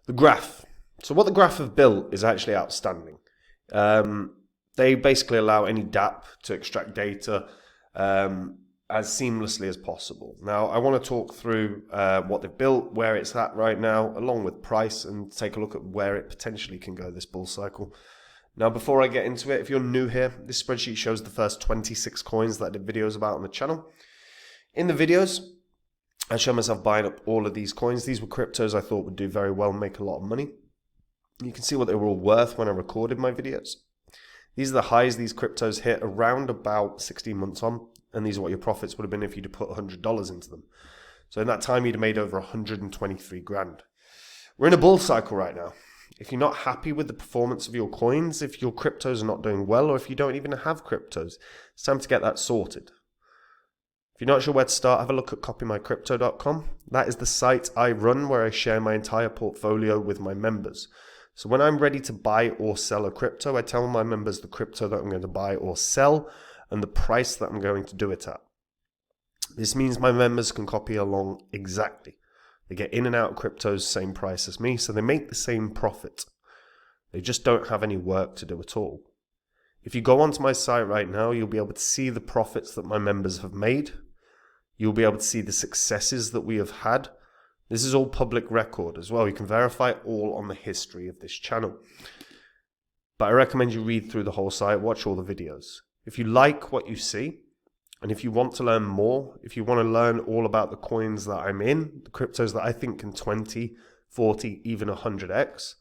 The Graph. So what the Graph have built is actually outstanding. They basically allow any DApp to extract data as seamlessly as possible. Now, I want to talk through what they've built, where it's at right now, along with price, and take a look at where it potentially can go this bull cycle. Now, before I get into it, if you're new here, this spreadsheet shows the first 26 coins that I did videos about on the channel. In the videos, I show myself buying up all of these coins. These were cryptos I thought would do very well and make a lot of money. You can see what they were all worth when I recorded my videos. These are the highs these cryptos hit around about 16 months on, and these are what your profits would have been if you'd put $100 into them. So in that time, you'd have made over 123 grand. We're in a bull cycle right now. If you're not happy with the performance of your coins, if your cryptos are not doing well, or if you don't even have cryptos, it's time to get that sorted. If you're not sure where to start, have a look at copymycrypto.com. That is the site I run where I share my entire portfolio with my members. So when I'm ready to buy or sell a crypto, I tell my members the crypto that I'm going to buy or sell and the price that I'm going to do it at. This means my members can copy along exactly. They get in and out of cryptos, same price as me, so they make the same profit. They just don't have any work to do at all. If you go onto my site right now, you'll be able to see the profits that my members have made. You'll be able to see the successes that we have had. This is all public record as well. You can verify all on the history of this channel. But I recommend you read through the whole site, watch all the videos. If you like what you see, and if you want to learn more, if you want to learn all about the coins that I'm in, the cryptos that I think can 20, 40, even 100x,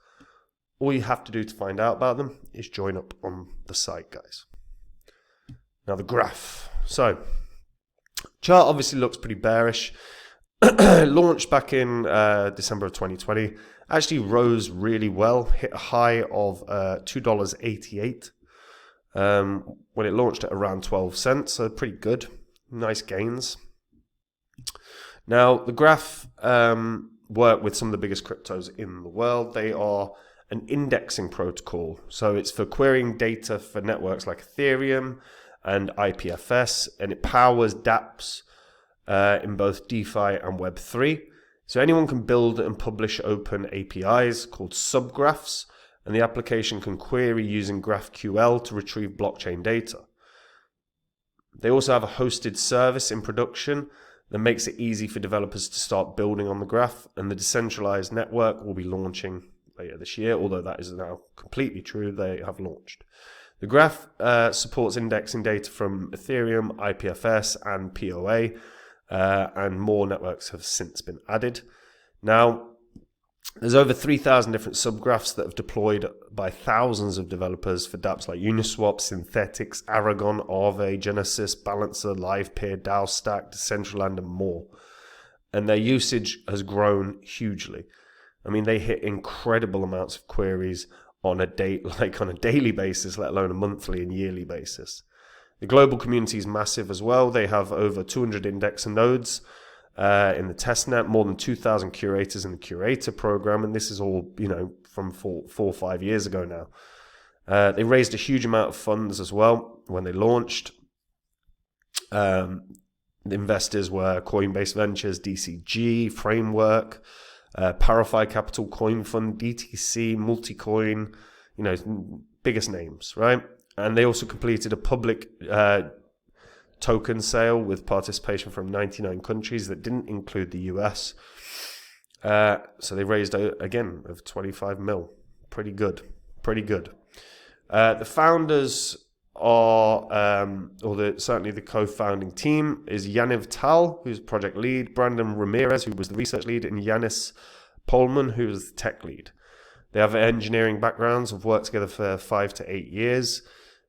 all you have to do to find out about them is join up on the site, guys. Now the Graph. So, chart obviously looks pretty bearish. Launched back in December of 2020. Actually rose really well. Hit a high of $2.88 when it launched at around 12 cents. So pretty good. Nice gains. Now, the Graph work with some of the biggest cryptos in the world. They are an indexing protocol. So it's for querying data for networks like Ethereum and IPFS, and it powers dApps in both DeFi and Web3. So anyone can build and publish open APIs called subgraphs, and the application can query using GraphQL to retrieve blockchain data. They also have a hosted service in production that makes it easy for developers to start building on the Graph, and the decentralized network will be launching later this year, although that is now completely true. They have launched. The Graph supports indexing data from Ethereum, IPFS, and POA, and more networks have since been added. Now, there's over 3,000 different subgraphs that have deployed by thousands of developers for dApps like Uniswap, Synthetics, Aragon, Aave, Genesis, Balancer, LivePeer, DAOstack, Decentraland, and more. And their usage has grown hugely. I mean, they hit incredible amounts of queries on a daily basis, let alone a monthly and yearly basis. The global community is massive as well. They have over 200 indexer nodes in the testnet, more than 2,000 curators in the curator program, and this is all, from 4 or 5 years ago now. They raised a huge amount of funds as well when they launched. The investors were Coinbase Ventures, DCG, Framework, Parify Capital, Coin Fund, DTC, Multicoin, biggest names, right? And they also completed a public token sale with participation from 99 countries that didn't include the US. So they raised, again, of 25 mil. Pretty good. The founders are, certainly the co-founding team, is Yaniv Tal, who's project lead, Brandon Ramirez, who was the research lead, and Yanis Polman, who was the tech lead. They have engineering backgrounds, have worked together for 5 to 8 years.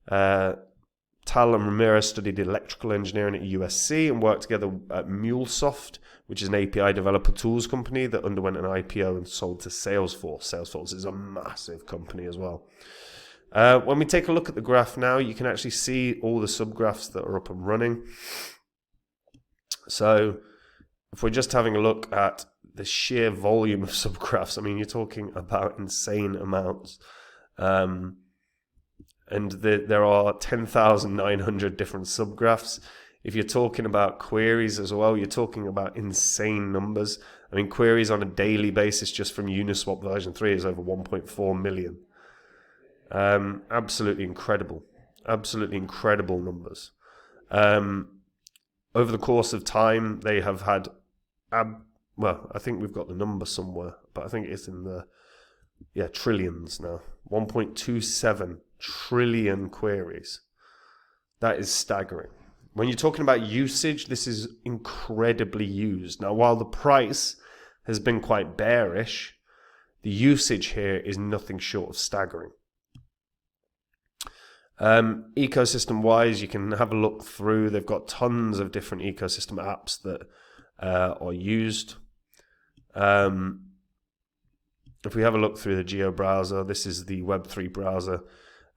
Tal and Ramirez studied electrical engineering at USC and worked together at MuleSoft, which is an API developer tools company that underwent an IPO and sold to Salesforce. Salesforce is a massive company as well. When we take a look at the Graph now, you can actually see all the subgraphs that are up and running. So if we're just having a look at the sheer volume of subgraphs, I mean, you're talking about insane amounts. And there are 10,900 different subgraphs. If you're talking about queries as well, you're talking about insane numbers. I mean, queries on a daily basis just from Uniswap version 3 is over 1.4 million. Absolutely incredible. Absolutely incredible numbers. Over the course of time, they have had, well, I think we've got the number somewhere, but I think it's in the, trillions now. 1.27 trillion queries. That is staggering. When you're talking about usage, this is incredibly used. Now, while the price has been quite bearish, the usage here is nothing short of staggering. Ecosystem-wise, you can have a look through. They've got tons of different ecosystem apps that are used. If we have a look through the Geo browser, this is the Web3 browser,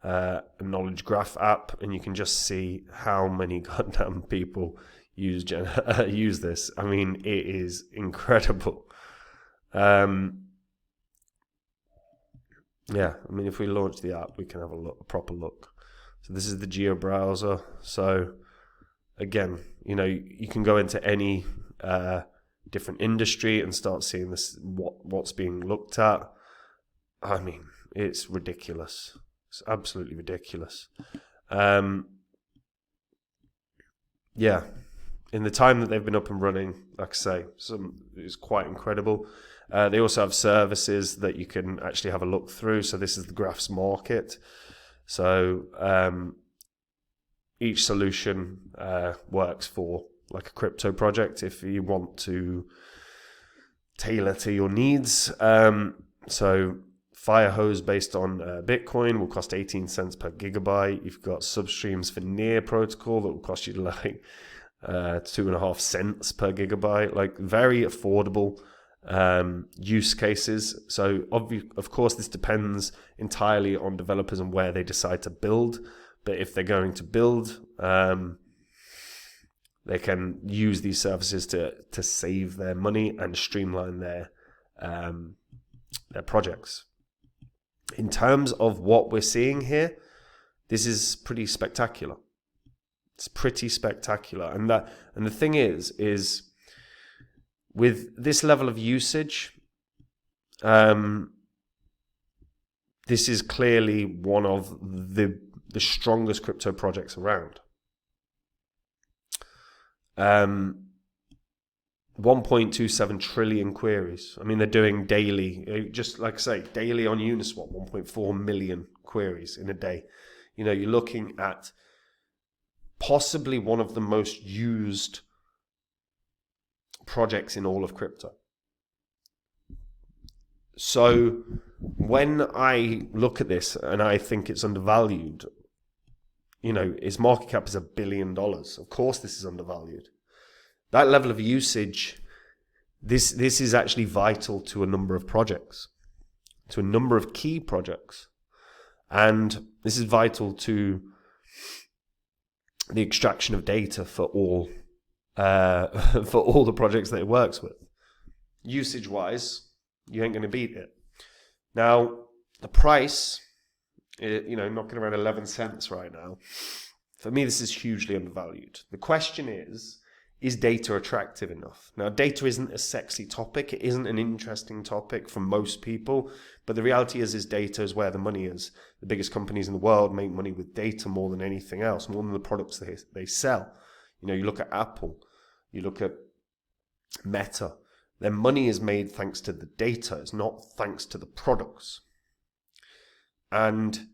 a knowledge graph app, and you can just see how many goddamn people use this. I mean, it is incredible. Yeah, I mean, if we launch the app, we can have a proper look. So this is the Geo browser. So again, you can go into any different industry and start seeing this what's being looked at. I mean, it's ridiculous. It's absolutely ridiculous. Yeah, in the time that they've been up and running, like I say, it's quite incredible. They also have services that you can actually have a look through. So this is the Graphs market. So each solution works for like a crypto project if you want to tailor to your needs. So Firehose based on Bitcoin will cost 18 cents per gigabyte. You've got substreams for Near protocol that will cost you like 2.5 cents per gigabyte. Like very affordable use cases. So of course this depends entirely on developers and where they decide to build. But if they're going to build, they can use these services to save their money and streamline their projects. In terms of what we're seeing here, this is pretty spectacular. It's pretty spectacular, and the thing is with this level of usage, this is clearly one of the strongest crypto projects around. 1.27 trillion queries. I mean, they're doing daily, just like I say, daily on Uniswap, 1.4 million queries in a day. You're looking at possibly one of the most used projects in all of crypto. So when I look at this and I think it's undervalued, its market cap is $1 billion. Of course this is undervalued. That level of usage, this is actually vital to a number of projects, to a number of key projects. And this is vital to the extraction of data for all the projects that it works with. Usage-wise, you ain't going to beat it. Now, the price, knocking around 11 cents right now. For me, this is hugely undervalued. The question is data attractive enough? Now, data isn't a sexy topic. It isn't an interesting topic for most people. But the reality is data is where the money is. The biggest companies in the world make money with data more than anything else, more than the products they sell. You look at Apple, you look at Meta. Their money is made thanks to the data. It's not thanks to the products. And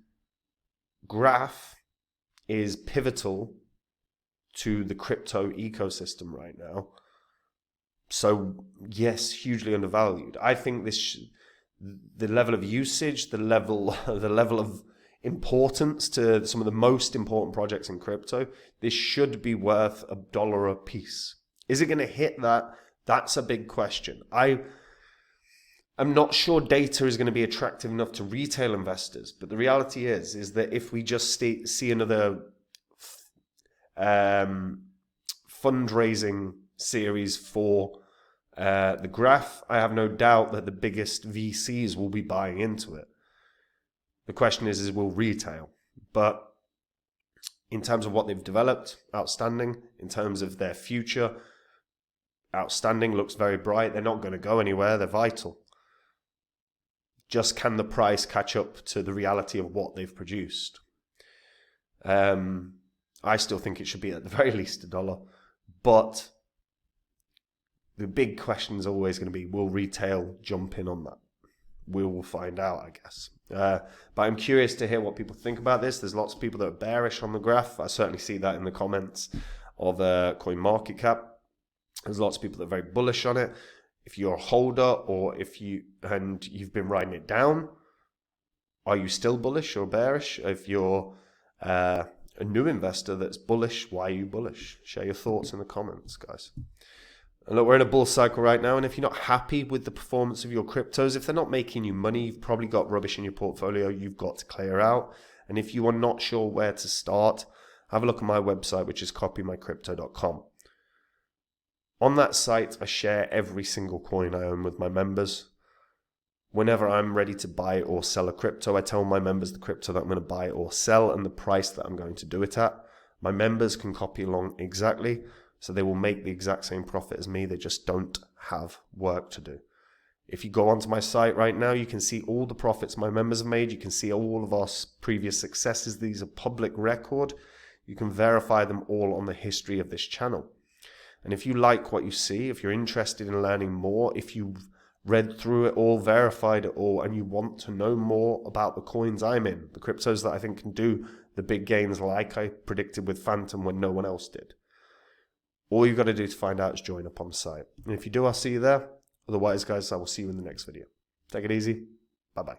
Graph is pivotal to the crypto ecosystem right now. So yes, hugely undervalued. I think the level of usage, the level of importance to some of the most important projects in crypto, this should be worth $1 a piece. Is it going to hit that? That's a big question. I'm not sure data is going to be attractive enough to retail investors, but the reality is that if we just see another fundraising series for the Graph, I have no doubt that the biggest VCs will be buying into it. The question is will retail? But in terms of what they've developed, outstanding. In terms of their future, outstanding, looks very bright. They're not going to go anywhere. They're vital. Just can the price catch up to the reality of what they've produced? I still think it should be at the very least $1, but the big question is always going to be, will retail jump in on that? We will find out, I guess. But I'm curious to hear what people think about this. There's lots of people that are bearish on the graph. I certainly see that in the comments of CoinMarketCap. There's lots of people that are very bullish on it. If you're a holder or you've been riding it down, are you still bullish or bearish? If you're a new investor that's bullish, why are you bullish? Share your thoughts in the comments, guys. And look, we're in a bull cycle right now, and if you're not happy with the performance of your cryptos, if they're not making you money, you've probably got rubbish in your portfolio you've got to clear out. And if you are not sure where to start, have a look at my website, which is copymycrypto.com. On that site, I share every single coin I own with my members. Whenever I'm ready to buy or sell a crypto, I tell my members the crypto that I'm going to buy or sell and the price that I'm going to do it at. My members can copy along exactly, so they will make the exact same profit as me. They just don't have work to do. If you go onto my site right now, you can see all the profits my members have made. You can see all of our previous successes. These are public record. You can verify them all on the history of this channel. And if you like what you see, if you're interested in learning more, if you've read through it all, verified it all, and you want to know more about the coins I'm in, the cryptos that I think can do the big gains like I predicted with Phantom when no one else did, all you've got to do to find out is join up on the site. And if you do, I'll see you there. Otherwise, guys, I will see you in the next video. Take it easy. Bye-bye.